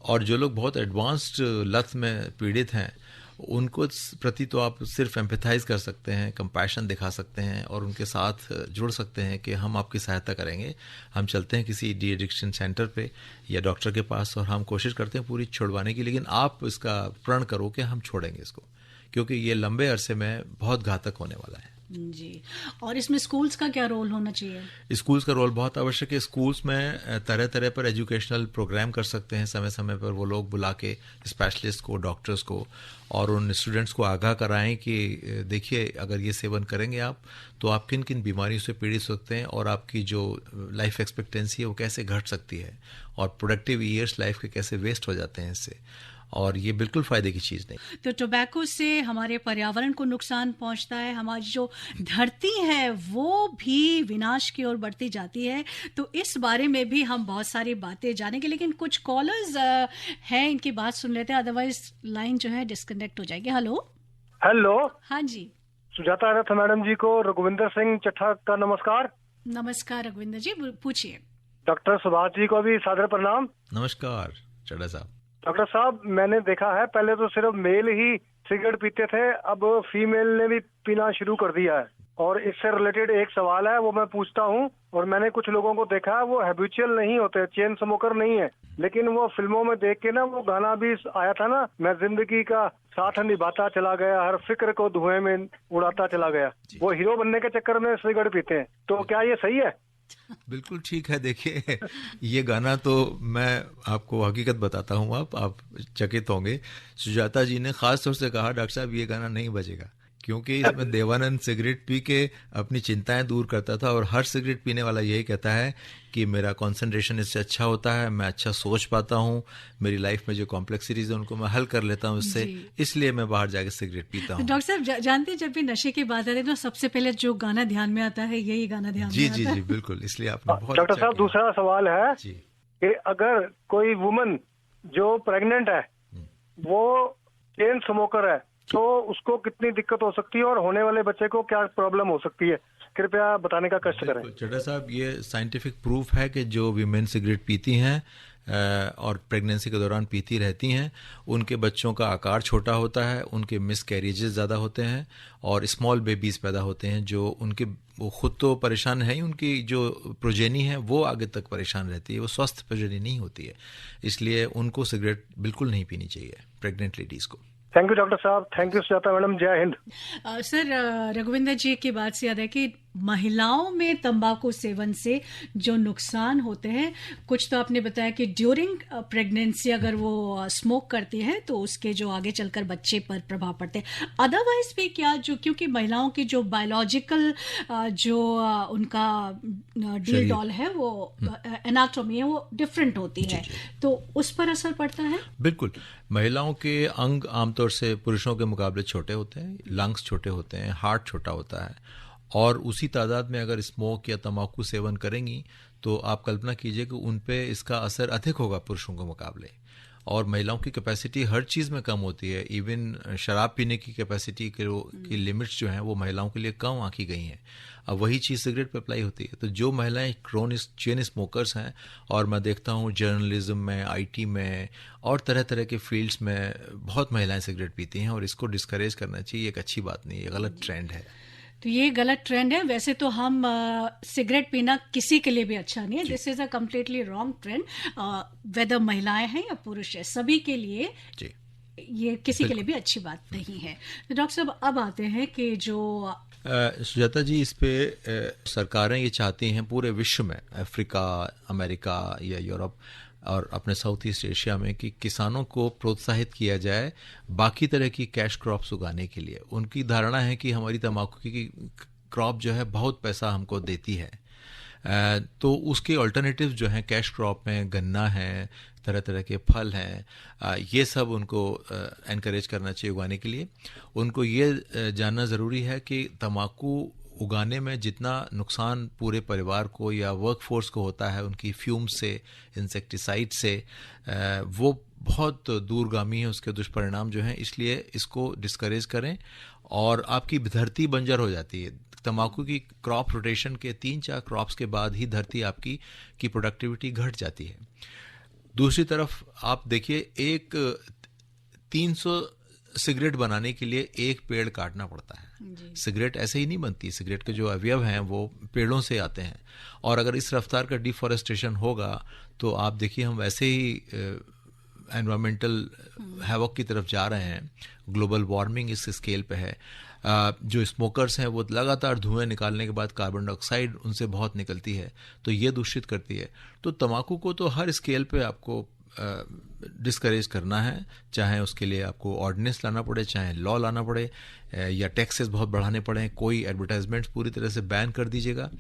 [SPEAKER 3] और जो लोग बहुत एडवांस्ड लत में पीड़ित हैं, उनको प्रति तो आप सिर्फ एम्पैथाइज कर सकते हैं, कंपैशन दिखा सकते हैं, और उनके साथ जुड़ सकते हैं कि हम आपकी सहायता करेंगे, हम चलते हैं किसी डी एडिक्शन सेंटर पे या डॉक्टर के पास, और हम कोशिश करते हैं पूरी छुड़वाने की, लेकिन आप इसका प्रण करो कि हम छोड़ेंगे इसको, क्योंकि ये लंबे अरसे में बहुत घातक होने वाला है।
[SPEAKER 2] जी। और इसमें स्कूल्स का क्या रोल होना चाहिए?
[SPEAKER 3] स्कूल्स का रोल बहुत आवश्यक है। स्कूल्स में तरह तरह पर एजुकेशनल प्रोग्राम कर सकते हैं, समय समय पर वो लोग बुला के स्पेशलिस्ट को, डॉक्टर्स को, और उन स्टूडेंट्स को आगाह कराएं कि देखिए अगर ये सेवन करेंगे आप, तो आप किन किन बीमारियों से पीड़ित सकते हैं, और आपकी जो लाइफ एक्सपेक्टेंसी है वो कैसे घट सकती है, और प्रोडक्टिव ईयर्स लाइफ के कैसे वेस्ट हो जाते हैं इससे। और ये बिल्कुल फ़ायदे की चीज़ नहीं।
[SPEAKER 2] तो टोबैको से हमारे पर्यावरण को नुकसान पहुंचता है, हमारी जो धरती है वो भी विनाश की ओर बढ़ती जाती है। तो इस बारे में भी हम बहुत सारी बातें जानेंगे, लेकिन कुछ कॉलर्स हैं, इनकी बात सुन लेते हैं, अदरवाइज लाइन जो है डिस्कनेक्ट हो जाएगी। हेलो
[SPEAKER 4] हेलो,
[SPEAKER 2] हाँ जी,
[SPEAKER 4] सुजाता रथ मैडम जी को रघुविंदर सिंह चट्ठा का नमस्कार।
[SPEAKER 2] नमस्कार रघुविंदर जी, पूछिए।
[SPEAKER 4] डॉक्टर सुभाष जी को भी सादर प्रणाम।
[SPEAKER 3] नमस्कार चड्ढा साहब।
[SPEAKER 4] डॉक्टर साहब, मैंने देखा है पहले तो सिर्फ मेल ही सिगरेट पीते थे, अब फीमेल ने भी पीना शुरू कर दिया है। और इससे रिलेटेड एक सवाल है, वो मैं पूछता हूँ। और मैंने कुछ लोगों को देखा है, वो हैबिचुअल नहीं होते, चेन स्मोकर नहीं है, लेकिन वो फिल्मों में देख के ना, वो गाना भी आया था ना, मैं जिंदगी का साथ निभाता चला गया, हर फिक्र को धुएं में उड़ाता चला गया, वो हीरो बनने के चक्कर में सिगरेट पीते हैं। तो क्या ये सही है?
[SPEAKER 3] बिल्कुल ठीक है। देखिए, ये गाना तो मैं आपको हकीकत बताता हूँ, आप चकित होंगे। सुजाता जी ने खास तौर से कहा, डॉक्टर साहब ये गाना नहीं बजेगा, क्योंकि इसमें देवानंद सिगरेट पी के अपनी चिंताएं दूर करता था। और हर सिगरेट पीने वाला यही कहता है कि मेरा कंसंट्रेशन इससे अच्छा होता है, मैं अच्छा सोच पाता हूँ, मेरी लाइफ में जो कॉम्प्लेक्सिटीज है उनको मैं हल कर लेता हूँ इससे, इसलिए मैं बाहर जाके सिगरेट पीता हूँ।
[SPEAKER 2] डॉक्टर साहब जानते हैं, जब भी नशे की बात आती है तो सबसे पहले जो गाना ध्यान में आता है यही गाना ध्यान में आता है। जी
[SPEAKER 3] बिल्कुल, इसलिए आपने बहुत
[SPEAKER 4] डॉक्टर साहब, दूसरा सवाल है कि अगर कोई वुमन जो प्रेग्नेंट है वो चेन स्मोकर है, तो उसको कितनी दिक्कत हो सकती है और होने वाले बच्चे को क्या प्रॉब्लम हो सकती है? कृपया बताने का कष्ट करें।
[SPEAKER 3] चड्ढा साहब, ये साइंटिफिक प्रूफ है कि जो वीमेन सिगरेट पीती हैं और प्रेगनेंसी के दौरान पीती रहती हैं, उनके बच्चों का आकार छोटा होता है, उनके मिस कैरिजेस ज़्यादा होते हैं और स्मॉल बेबीज़ पैदा होते हैं, जो उनके वो खुद तो परेशान है ही, उनकी जो प्रोजेनी है वो आगे तक परेशान रहती है, वो स्वस्थ प्रोजेनी नहीं होती है। इसलिए उनको सिगरेट बिल्कुल नहीं पीनी चाहिए, प्रेग्नेंट लेडीज़ को।
[SPEAKER 4] थैंक यू डॉक्टर साहब, थैंक यू सुजाता मैडम, जय हिंद।
[SPEAKER 2] सर, रघुविंदर जी की बात से याद है कि महिलाओं में तंबाकू सेवन से जो नुकसान होते हैं, कुछ तो आपने बताया कि ड्यूरिंग प्रेगनेंसी अगर वो स्मोक करती है तो उसके जो आगे चलकर बच्चे पर प्रभाव पड़ते हैं। अदरवाइज भी क्या, जो क्योंकि महिलाओं की जो बायोलॉजिकल जो उनका डील डॉल है, वो एनाटॉमी है, वो डिफरेंट होती है, तो उस पर असर पड़ता है?
[SPEAKER 3] बिल्कुल, महिलाओं के अंग आमतौर से पुरुषों के मुकाबले छोटे होते हैं, लंग्स छोटे होते हैं, हार्ट छोटा होता है, और उसी तादाद में अगर स्मोक या तंबाकू सेवन करेंगी तो आप कल्पना कीजिए कि उन पे इसका असर अधिक होगा पुरुषों के मुकाबले। और महिलाओं की कैपेसिटी हर चीज़ में कम होती है, इवन शराब पीने की कैपेसिटी की लिमिट्स जो हैं वो महिलाओं के लिए कम आंकी गई हैं। अब वही चीज़ सिगरेट पे अप्लाई होती है। तो जो महिलाएं चेन स्मोकर्स हैं, और मैं देखता हूँ जर्नलिज्म में, आईटी में और तरह तरह के फील्ड्स में बहुत महिलाएं सिगरेट पीती हैं, और इसको डिस्करेज करना चाहिए, एक अच्छी बात नहीं, ये गलत ट्रेंड है।
[SPEAKER 2] तो ये गलत ट्रेंड है। वैसे तो हम सिगरेट पीना किसी के लिए भी अच्छा नहीं है, this is a completely wrong trend, whether महिलाएं हैं या पुरुष है, सभी के लिए ये किसी के लिए भी अच्छी बात नहीं है। तो डॉक्टर साहब, अब आते हैं कि जो
[SPEAKER 3] सुजाता जी, इस पे सरकारें ये चाहती हैं पूरे विश्व में, अफ्रीका, अमेरिका या यूरोप और अपने साउथ ईस्ट एशिया में, कि किसानों को प्रोत्साहित किया जाए बाकी तरह की कैश क्रॉप्स उगाने के लिए। उनकी धारणा है कि हमारी तंबाकू की क्रॉप जो है बहुत पैसा हमको देती है, तो उसके अल्टरनेटिव जो हैं कैश क्रॉप में, गन्ना है, तरह तरह के फल हैं, ये सब उनको एनकरेज करना चाहिए उगाने के लिए। उनको ये जानना ज़रूरी है कि तंबाकू उगाने में जितना नुकसान पूरे परिवार को या वर्कफोर्स को होता है उनकी फ्यूम्स से, इंसेक्टिसाइड से, वो बहुत दूरगामी है उसके दुष्परिणाम जो हैं। इसलिए इसको डिस्करेज करें, और आपकी धरती बंजर हो जाती है। तंबाकू की क्रॉप रोटेशन के 3-4 क्रॉप्स के बाद ही धरती आपकी की प्रोडक्टिविटी घट जाती है। दूसरी तरफ आप देखिए, 300 सिगरेट बनाने के लिए एक पेड़ काटना पड़ता है। सिगरेट ऐसे ही नहीं बनती, सिगरेट के जो अवयव हैं वो पेड़ों से आते हैं, और अगर इस रफ्तार का डिफॉरेस्टेशन होगा तो आप देखिए हम वैसे ही एनवायरमेंटल हैवॉक की तरफ जा रहे हैं। ग्लोबल वार्मिंग इस स्केल पे है। जो स्मोकर्स हैं वो लगातार धुएं निकालने के बाद कार्बन डाइऑक्साइड उनसे बहुत निकलती है, तो ये दूषित करती है। तो तंबाकू को तो हर स्केल पे आपको डिस्करेज करना है, चाहे उसके लिए आपको ऑर्डिनेंस लाना पड़े, चाहे लॉ लाना पड़े, या टैक्सेस बहुत बढ़ाने पड़े, कोई एडवर्टाइजमेंट्स पूरी तरह से बैन कर दीजिएगा।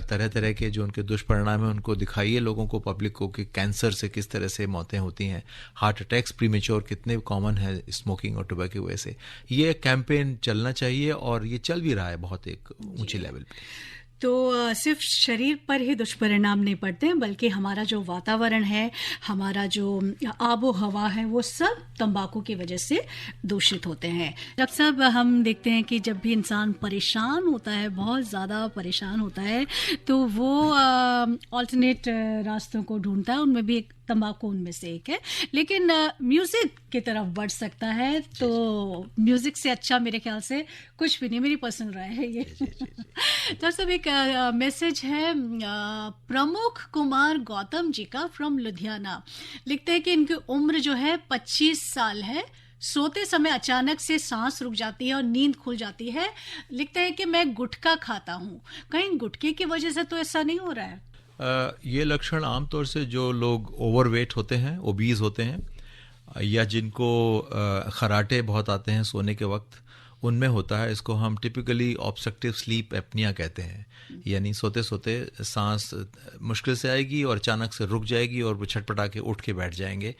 [SPEAKER 3] तरह तरह के जो उनके दुष्परिणाम हैं उनको दिखाइए लोगों को, पब्लिक को, कि कैंसर से किस तरह से मौतें होती हैं, हार्ट अटैक्स प्रीमेच्योर कितने कॉमन है स्मोकिंग और टोबैको की वजह से। ये कैंपेन चलना चाहिए और ये चल भी रहा है बहुत एक ऊंचे लेवल पे।
[SPEAKER 2] तो सिर्फ शरीर पर ही दुष्परिणाम नहीं पड़ते हैं, बल्कि हमारा जो वातावरण है, हमारा जो आबो हवा है, वो सब तंबाकू की वजह से दूषित होते हैं। जब सब हम देखते हैं कि जब भी इंसान परेशान होता है, बहुत ज़्यादा परेशान होता है, तो वो ऑल्टरनेट रास्तों को ढूंढता है, उनमें भी एक तंबाकू उनमें से एक है। लेकिन म्यूज़िक की तरफ बढ़ सकता है, तो म्यूज़िक से अच्छा मेरे ख्याल से कुछ भी नहीं, मेरी पर्सनल राय है ये। तो सब एक मैसेज है प्रमुख कुमार गौतम जी का फ्रॉम लुधियाना। लिखते हैं कि इनकी उम्र जो है 25 साल है, सोते समय अचानक से सांस रुक जाती है और नींद खुल जाती है। लिखते हैं कि मैं गुटखा खाता हूँ, कहीं गुटखे की वजह से तो ऐसा नहीं हो रहा है?
[SPEAKER 3] ये लक्षण आमतौर से जो लोग ओवरवेट होते हैं, ओबीज होते हैं, या जिनको खराटे बहुत आते हैं सोने के वक्त, उनमें होता है। इसको हम टिपिकली ऑब्स्ट्रक्टिव स्लीप एपनिया कहते हैं, यानी सोते सोते सांस मुश्किल से आएगी और अचानक से रुक जाएगी और वो छटपटा के उठ के बैठ जाएंगे।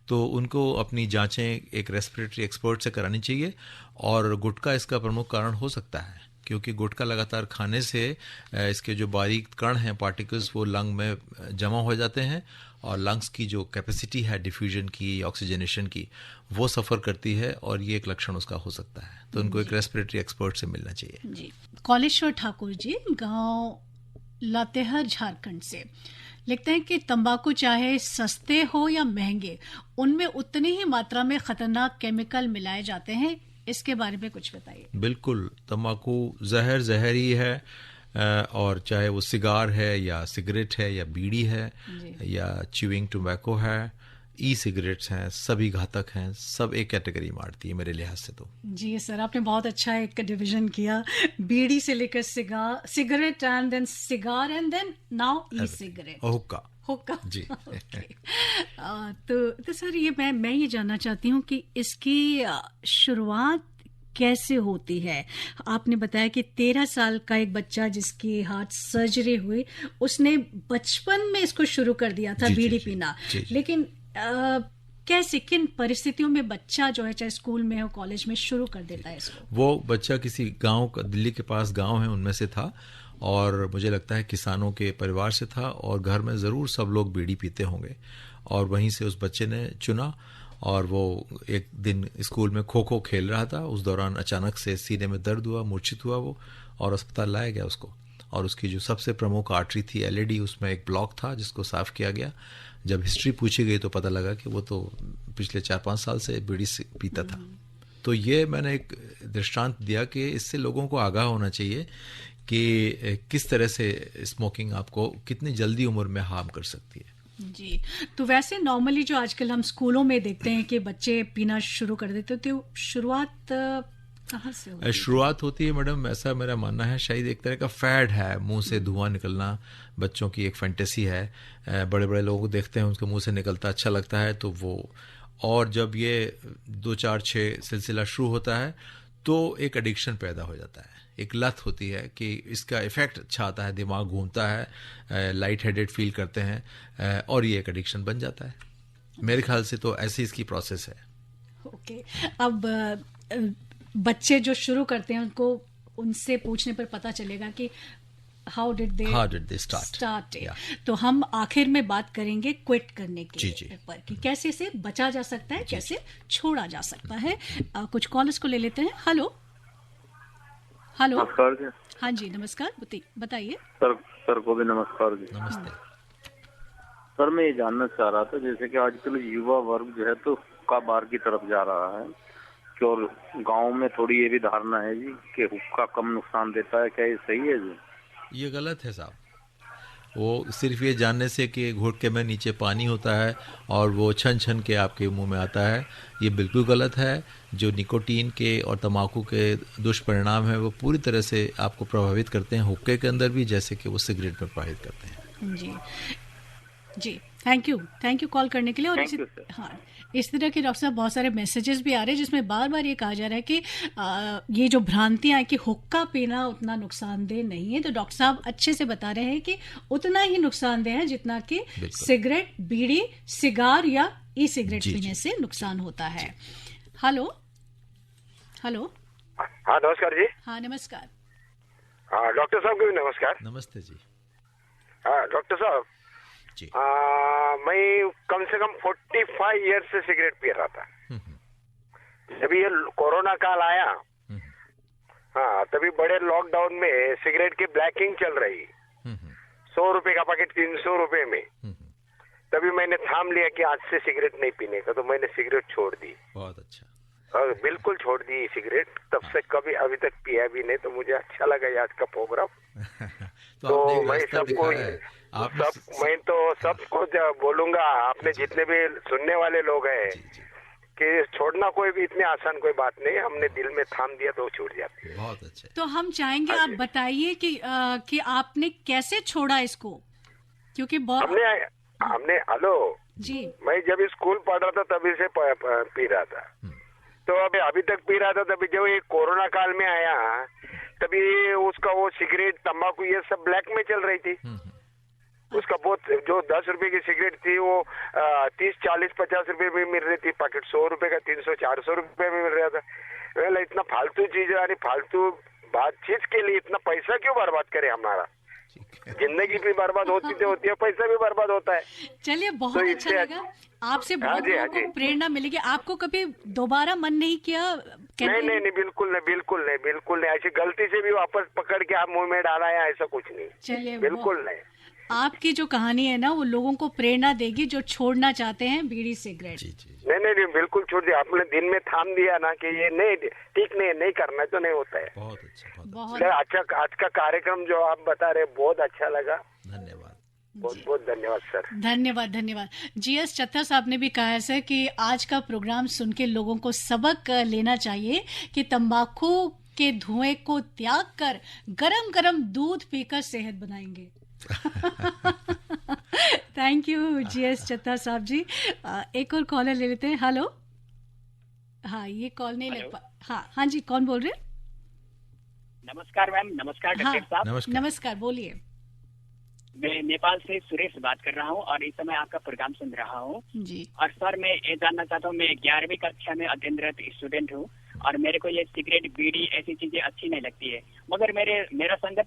[SPEAKER 3] तो उनको अपनी जांचें एक रेस्पिरेटरी एक्सपर्ट से करानी चाहिए, और गुटखा इसका प्रमुख कारण हो सकता है, क्योंकि गुटखा लगातार खाने से इसके जो बारीक कण हैं, पार्टिकल्स, वो लंग में जमा हो जाते हैं, और लंग्स की जो कैपेसिटी है डिफ्यूजन की, ऑक्सीजनेशन की, वो सफ़र करती है, और ये एक लक्षण उसका हो सकता है। तो उनको एक रेस्पिरेटरी एक्सपर्ट से मिलना चाहिए।
[SPEAKER 2] जी। कौलेश्वर ठाकुर जी, गांव लातेहार, झारखंड से, लिखते हैं कि तंबाकू चाहे सस्ते हो या महंगे, उनमें उतनी ही मात्रा में खतरनाक केमिकल मिलाए जाते हैं। इसके बारे में कुछ बताइए। बिल्कुल,
[SPEAKER 3] तंबाकू जहर ही है, और चाहे वो सिगार है या सिगरेट है या बीड़ी है या च्यूइंग टोबैको है, ई सिगरेट्स हैं, सभी घातक हैं, सब एक कैटेगरी में आती है मेरे लिहाज से। तो जी
[SPEAKER 2] सर, आपने बहुत अच्छा एक डिवीजन किया, बीड़ी से लेकर cigarette and then cigar and then now e cigarette, hookah जी। तो सर, ये मैं ये जानना चाहती हूँ कि इसकी शुरुआत कैसे होती है? आपने बताया कि 13 साल का एक बच्चा जिसकी हार्ट सर्जरी हुई, उसने बचपन में इसको शुरू कर दिया था बीड़ी पीना, लेकिन कैसे, किन परिस्थितियों में बच्चा जो है, चाहे स्कूल में हो, कॉलेज में, शुरू कर देता है इसको? वो बच्चा किसी गांव का, दिल्ली के पास गांव है, उनमें से था, और मुझे लगता है किसानों के परिवार से था, और घर में ज़रूर सब लोग बीड़ी पीते होंगे, और वहीं से उस बच्चे ने चुना। और वो एक दिन स्कूल में खो खो खेल रहा था, उस दौरान अचानक से सीने में दर्द हुआ, मूर्छित हुआ वो, और अस्पताल लाया गया उसको, और उसकी जो सबसे प्रमुख आर्टरी थी एलएडी, उसमें एक ब्लॉक था जिसको साफ किया गया। जब हिस्ट्री पूछी गई तो पता लगा कि वो तो पिछले 4-5 साल से बीड़ी पीता था। तो ये मैंने एक दृष्टांत दिया कि इससे लोगों को आगाह होना चाहिए कि किस तरह से स्मोकिंग आपको कितनी जल्दी उम्र में हार्म कर सकती है। जी, तो वैसे नॉर्मली जो आजकल हम स्कूलों में देखते हैं कि बच्चे पीना शुरू कर देते, तो शुरुआत कहाँ से होती है? शुरुआत होती है मैडम, ऐसा मेरा मानना है, शायद एक तरह का फैड है, मुंह से धुआं निकलना बच्चों की एक फैंटेसी है। बड़े बड़े लोगों को देखते हैं, उनके मुंह से निकलता अच्छा लगता है, तो वो, और जब ये 2-4-6 सिलसिला शुरू होता है तो एक एडिक्शन पैदा हो जाता है, एक लत होती है कि इसका इफेक्ट अच्छा आता है, दिमाग घूमता है, लाइट हेडेड फील करते हैं, और ये एक एडिक्शन बन जाता है। मेरे ख्याल से तो ऐसी इसकी प्रोसेस है। ओके, अब बच्चे जो शुरू करते हैं, उनको उनसे पूछने पर पता चलेगा कि हाउ डिड दे स्टार्ट। तो हम आखिर में बात करेंगे क्विट करने के ऊपर कि कैसे इसे बचा जा सकता है, कैसे छोड़ा जा सकता है। कुछ कॉलर्स को ले लेते हैं। हेलो,
[SPEAKER 6] नमस्कार जी।
[SPEAKER 2] हाँ जी, नमस्कार, बताइए।
[SPEAKER 6] सर को भी नमस्कार जी।
[SPEAKER 3] नमस्ते
[SPEAKER 6] सर, मैं ये जानना चाह रहा था, जैसे कि आजकल युवा वर्ग जो है तो हुक्का बार की तरफ जा रहा है, और गांव में थोड़ी ये भी धारणा है जी कि हुक्का कम नुकसान देता है, क्या ये सही है जी?
[SPEAKER 3] ये गलत है साहब। वो सिर्फ ये जानने से कि घुटके में नीचे पानी होता है और वो छन छन के आपके मुंह में आता है, ये बिल्कुल गलत है। जो निकोटीन के और तंबाकू के दुष्परिणाम हैं वो पूरी तरह से आपको प्रभावित करते हैं, हुक्के के अंदर भी, जैसे कि वो सिगरेट में प्रभावित करते हैं।
[SPEAKER 2] जी जी, थैंक यू कॉल करने के लिए। और हाँ, इस तरह के डॉक्टर साहब बहुत सारे मैसेजेस भी आ रहे हैं जिसमें बार बार ये कहा जा रहा है कि ये जो भ्रांतियां हैं कि हुक्का पीना उतना नुकसानदेह नहीं है, तो डॉक्टर साहब अच्छे से बता रहे हैं कि उतना ही नुकसानदेह है जितना कि सिगरेट, बीड़ी, सिगार या ई सिगरेट पीने से नुकसान होता है। हेलो।
[SPEAKER 7] हाँ नमस्कार जी।
[SPEAKER 2] हाँ नमस्कार।
[SPEAKER 7] हाँ डॉक्टर साहब को भी नमस्कार।
[SPEAKER 3] नमस्ते जी।
[SPEAKER 7] हाँ डॉक्टर साहब
[SPEAKER 3] जी।
[SPEAKER 7] मैं कम से कम 45 ईयर से सिगरेट पी रहा था। जब ये कोरोना काल आया, हाँ तभी बड़े लॉकडाउन में सिगरेट की ब्लैकिंग चल रही, 100 रुपए का पैकेट 300 रुपए में। तभी मैंने थाम लिया कि आज से सिगरेट नहीं पीने का, तो मैंने सिगरेट छोड़ दी।
[SPEAKER 3] बहुत अच्छा।
[SPEAKER 7] और बिल्कुल छोड़ दी सिगरेट। तब से कभी अभी तक पिया भी नहीं, तो मुझे अच्छा लगा आज का प्रोग्राम। तो मैं सबको मैं तो सबको बोलूंगा, आपने जितने भी सुनने वाले लोग हैं कि छोड़ना कोई भी इतनी आसान कोई बात नहीं, हमने दिल में थाम दिया तो छूट जाती है।
[SPEAKER 3] बहुत अच्छा।
[SPEAKER 2] तो हम चाहेंगे आप बताइए कि आपने कैसे छोड़ा इसको, क्योंकि
[SPEAKER 7] हमने हेलो
[SPEAKER 2] जी,
[SPEAKER 7] मैं जब स्कूल पढ़ रहा था तभी से पी रहा था, तो अभी तक पी रहा था। तभी जब ये कोरोना काल में आया, तभी उसका वो सिगरेट, तंबाकू ये सब ब्लैक में चल रही थी। उसका बहुत जो 10 रुपए की सिगरेट थी वो 30, 40, 50 रुपए में मिल रही थी। पैकेट 100 रुपए का 300, 400 रुपए में मिल रहा था। इतना फालतू चीज, यानी फालतू चीज के लिए इतना पैसा क्यों बर्बाद करे? हमारा जिंदगी भी बर्बाद होती है, पैसा भी बर्बाद होता है।
[SPEAKER 2] चलिए बहुत अच्छा लगा आपसे, बहुत लोगों को प्रेरणा मिलेगी। आपको कभी दोबारा मन नहीं किया?
[SPEAKER 7] नहीं, बिल्कुल नहीं। ऐसी गलती से भी वापस पकड़ के आप मुंह में डाला है, ऐसा कुछ नहीं।
[SPEAKER 2] चलिए
[SPEAKER 7] बिल्कुल नहीं।
[SPEAKER 2] आपकी जो कहानी है ना, वो लोगों को प्रेरणा देगी जो छोड़ना चाहते हैं बीड़ी सिगरेट।
[SPEAKER 7] नहीं, बिल्कुल छोड़ दिया आपने। दिन में थाम दिया ना कि ये नहीं, ठीक नहीं करना तो नहीं होता है।
[SPEAKER 3] बहुत अच्छा,
[SPEAKER 2] बहुत
[SPEAKER 7] अच्छा। आज का कार्यक्रम जो आप बता रहे बहुत अच्छा लगा।
[SPEAKER 3] धन्यवाद,
[SPEAKER 7] बहुत धन्यवाद सर।
[SPEAKER 2] धन्यवाद। GS चत्था साहब ने भी कहा है सर कि आज का प्रोग्राम सुन के लोगों को सबक लेना चाहिए कि तंबाकू के धुएं को त्याग कर गरम दूध पीकर सेहत बनाएंगे। थैंक यू GS चत्था साहब जी। एक और कॉलर ले लेते हैं। हेलो। हाँ, ये कॉल नहीं लग पा। हाँ जी, कौन बोल रहे हैं?
[SPEAKER 8] नमस्कार मैम। नमस्कार डॉक्टर साहब।
[SPEAKER 2] नमस्कार, बोलिए।
[SPEAKER 8] मैं नेपाल से सुरेश बात कर रहा हूँ और इस समय आपका प्रोग्राम सुन रहा हूँ
[SPEAKER 2] जी।
[SPEAKER 8] और सर मैं ये जानना चाहता हूँ, मैं 11वीं कक्षा में अध्ययनरत स्टूडेंट हूँ और मेरे को ये सिगरेट, बीड़ी ऐसी चीजें अच्छी नहीं लगती है, मगर मेरा संगत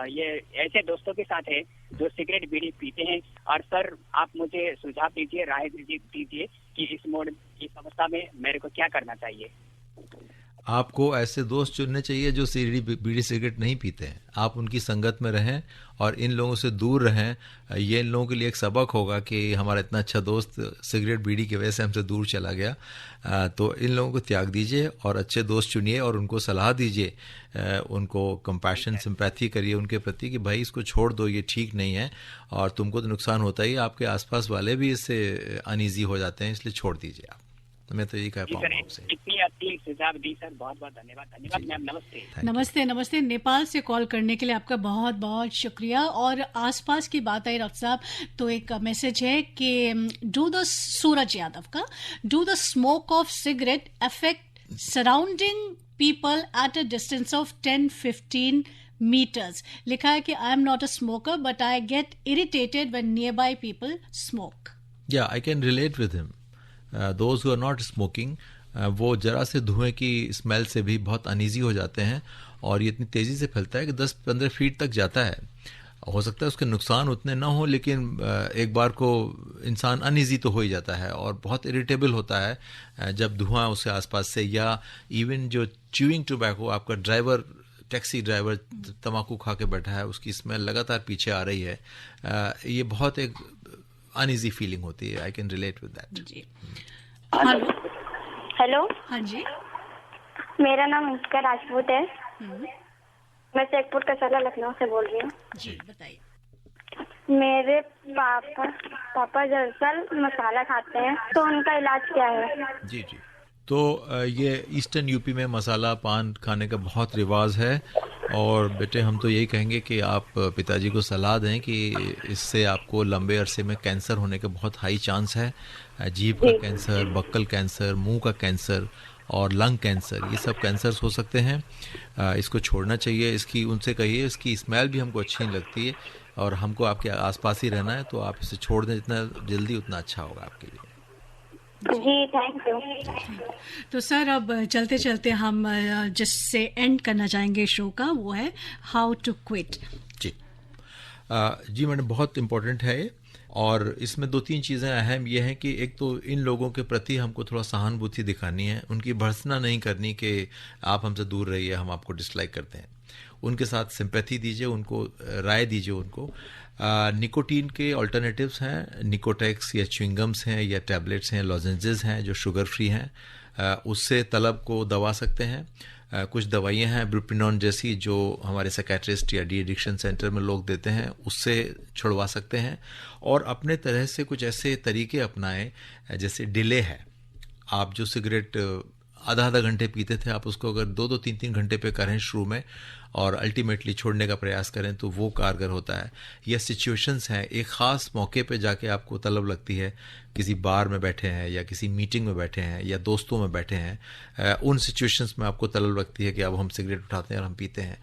[SPEAKER 8] ये ऐसे दोस्तों के साथ है जो सिगरेट, बीड़ी पीते हैं। और सर आप मुझे सुझाव दीजिए, राय दीजिए कि इस अवस्था में मेरे को क्या करना चाहिए।
[SPEAKER 3] आपको ऐसे दोस्त चुनने चाहिए जो बीड़ी सिगरेट नहीं पीते हैं। आप उनकी संगत में रहें और इन लोगों से दूर रहें। ये इन लोगों के लिए एक सबक होगा कि हमारा इतना अच्छा दोस्त सिगरेट, बीड़ी की वजह से हमसे दूर चला गया। तो इन लोगों को त्याग दीजिए और अच्छे दोस्त चुनिए और उनको सलाह दीजिए, उनको कंपैशन, सिंपैथी करिए उनके प्रति कि भाई इसको छोड़ दो, ये ठीक नहीं है और तुमको तो नुकसान होता ही, आपके आसपास वाले भी इससे अनईजी हो जाते हैं, इसलिए छोड़ दीजिए आप। तो मैं तो यही कह पाऊंगा आपसे।
[SPEAKER 8] इतनी अच्छी सुझाव दी सर, बहुत धन्यवाद मैम।
[SPEAKER 2] नमस्ते। नेपाल से कॉल करने के लिए आपका बहुत बहुत शुक्रिया। और आसपास की बात आई डॉक्टर साहब, तो एक मैसेज है कि सूरज यादव का, do the smoke of cigarette affect surrounding people at a distance of 10-15 meters। लिखा है कि I am not a smoker but I get irritated when nearby people smoke.
[SPEAKER 3] Yeah I can relate with him. Those who are not smoking, वो जरा से धुएं की स्मेल से भी बहुत अनईजी हो जाते हैं और ये इतनी तेज़ी से फैलता है कि 10-15 फीट तक जाता है। हो सकता है उसके नुकसान उतने ना हो, लेकिन एक बार को इंसान अनईजी तो हो ही जाता है और बहुत इरिटेबल होता है जब धुआं उसके आसपास से, या इवन जो च्यूइंग टोबैको, आपका ड्राइवर, टैक्सी ड्राइवर तम्बाकू खा के बैठा है, उसकी स्मेल लगातार पीछे आ रही है, ये बहुत एक अनईजी फीलिंग होती है। I can relate with that.
[SPEAKER 2] जी।
[SPEAKER 9] हेलो।
[SPEAKER 2] हाँ जी।
[SPEAKER 9] मेरा नाम मुस्का राजपूत है। मैं शेखपुर कसाला, लखनऊ से बोल रही हूँ।
[SPEAKER 2] जी बताइए।
[SPEAKER 9] मेरे पापा दरअसल मसाला खाते हैं, तो उनका इलाज क्या है?
[SPEAKER 3] जी, तो ये ईस्टर्न यूपी में मसाला पान खाने का बहुत रिवाज है, और बेटे हम तो यही कहेंगे कि आप पिताजी को सलाह दें कि इससे आपको लंबे अरसे में कैंसर होने का बहुत हाई चांस है। जीभ का कैंसर, बक्कल कैंसर, मुंह का कैंसर और लंग कैंसर, ये सब कैंसर्स हो सकते हैं। इसको छोड़ना चाहिए। इसकी उनसे कहिए, इसकी स्मेल भी हमको अच्छी नहीं लगती है और हमको आपके आसपास ही रहना है, तो आप इसे छोड़ दें जितना जल्दी उतना अच्छा होगा आपके लिए।
[SPEAKER 9] जी थैंक यू।
[SPEAKER 2] तो सर अब चलते चलते हम जिससे एंड करना चाहेंगे शो का, वो है हाउ टू क्विट।
[SPEAKER 3] जी मैडम, बहुत इम्पोर्टेंट है ये, और इसमें 2-3 चीज़ें अहम ये हैं कि एक तो इन लोगों के प्रति हमको थोड़ा सहानुभूति दिखानी है, उनकी भर्त्सना नहीं करनी कि आप हमसे दूर रहिए, हम आपको डिसलाइक करते हैं। उनके साथ सिंपैथी दीजिए, उनको राय दीजिए उनको। निकोटीन के अल्टरनेटिव्स हैं, निकोटेक्स या च्युइंगम्स हैं या टैबलेट्स हैं, लॉजेंजेस हैं जो शुगर फ्री हैं, उससे तलब को दबा सकते हैं। कुछ दवाइयाँ हैं ब्रुपिनॉन जैसी जो हमारे साइकियाट्रिस्ट या डी एडिक्शन सेंटर में लोग देते हैं, उससे छुड़वा सकते हैं। और अपने तरह से कुछ ऐसे तरीके अपनाएं, जैसे डिले है, आप जो सिगरेट आधा घंटे पीते थे, आप उसको अगर 2-2, 3-3 घंटे पे करें शुरू में और अल्टीमेटली छोड़ने का प्रयास करें तो वो कारगर होता है। यह सिचुएशंस हैं, एक ख़ास मौके पे जाके आपको तलब लगती है, किसी बार में बैठे हैं या किसी मीटिंग में बैठे हैं या दोस्तों में बैठे हैं, उन सिचुएशंस में आपको तलब लगती है कि अब हम सिगरेट उठाते हैं और हम पीते हैं।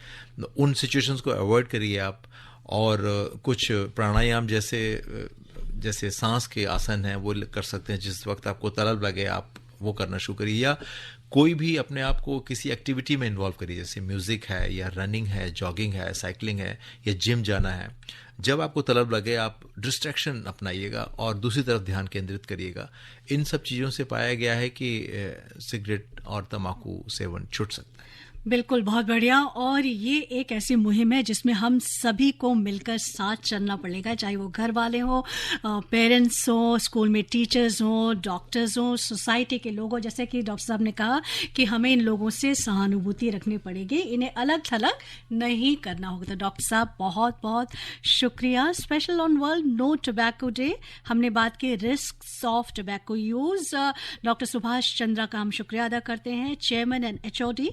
[SPEAKER 3] उन सिचुएशंस को अवॉइड करिए आप। और कुछ प्राणायाम जैसे सांस के आसन हैं वो कर सकते हैं। जिस वक्त आपको तलब लगे आप वो करना शुरू करिए, या कोई भी अपने आप को किसी एक्टिविटी में इन्वॉल्व करिए, जैसे म्यूज़िक है या रनिंग है, जॉगिंग है, साइकिलिंग है या जिम जाना है। जब आपको तलब लगे आप डिस्ट्रैक्शन अपनाइएगा और दूसरी तरफ ध्यान केंद्रित करिएगा। इन सब चीज़ों से पाया गया है कि सिगरेट और तंबाकू सेवन छूट सकता है।
[SPEAKER 2] बिल्कुल, बहुत बढ़िया। और ये एक ऐसी मुहिम है जिसमें हम सभी को मिलकर साथ चलना पड़ेगा, चाहे वो घर वाले हों, पेरेंट्स हों, स्कूल में टीचर्स हों, डॉक्टर्स हों, सोसाइटी के लोग हों। जैसे कि डॉक्टर साहब ने कहा कि हमें इन लोगों से सहानुभूति रखनी पड़ेगी, इन्हें अलग थलग नहीं करना होगा। तो डॉक्टर साहब बहुत बहुत शुक्रिया। Special on world no tobacco day हमने बात की risk of tobacco use. Doctor Subhash Chandra का हम शुक्रिया अदा करते हैं, chairman and HOD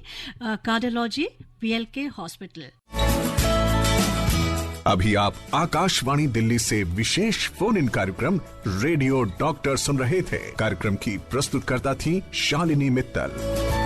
[SPEAKER 2] cardiology PLK hospital.
[SPEAKER 1] अभी आप आकाशवाणी दिल्ली से विशेष फोन इन कार्यक्रम रेडियो डॉक्टर सुन रहे थे। कार्यक्रम की प्रस्तुतकर्ता थी शालिनी मित्तल।